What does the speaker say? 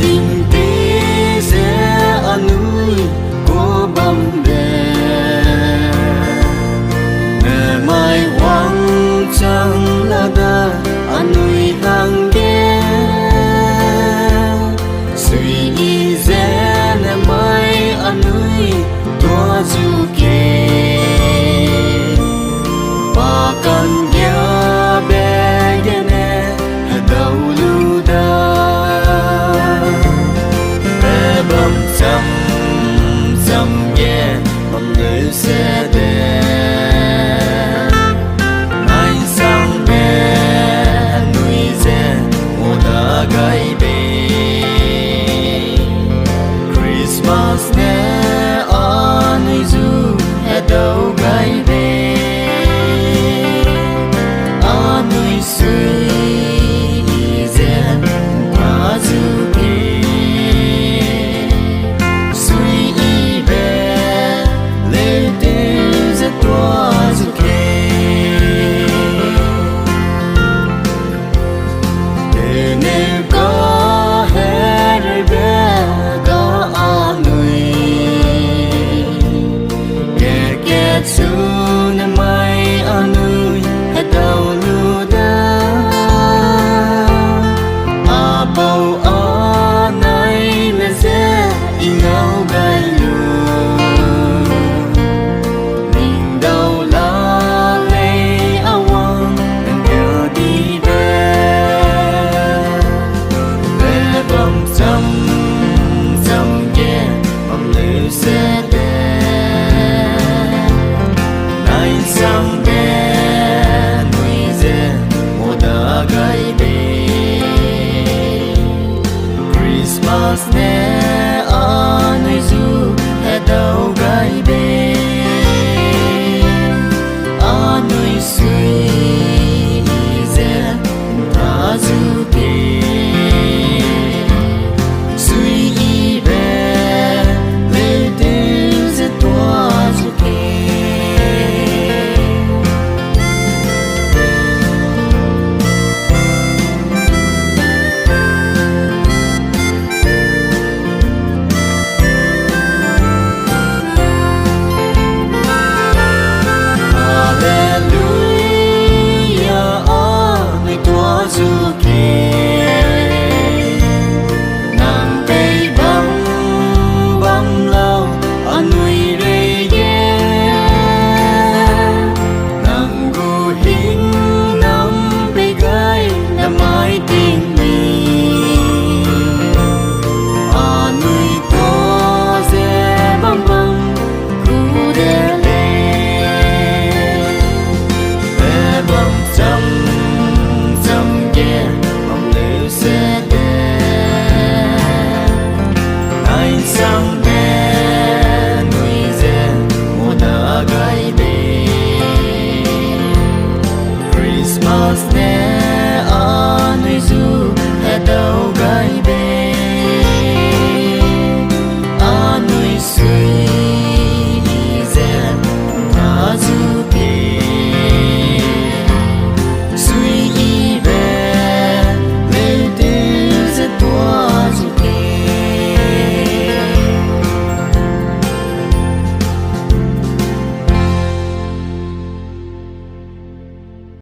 tình tế sẽ anui cô bầm bè mẹ mai hoang chẳng là đa anui hàng ghé suy nghĩ sẽ là mai anui tua du kê và cần nhớ bé ghé nè đầu lưu đa bé bầm chăm chăm ghé bầm người sẽ đen nay sang bé nuôi dê mùa đã gai bê Christmas nè nuôi du hè đầu gai bê nuôi suy dê qua du kê suy y bé lê tê dê tua du kê để nè có hè rơi bé có nuôi kẻ kẻ chú nè mai nuôi hết đầu lưu đá bầu này là dễ đi ngao gai luôn mình đâu là lấy awang đang chờ đi về bầm chăm chăm ghé bầm lưu sẽ đen nay sang bé nuôi dê mùa đã gai bê Christmas nè nuôi du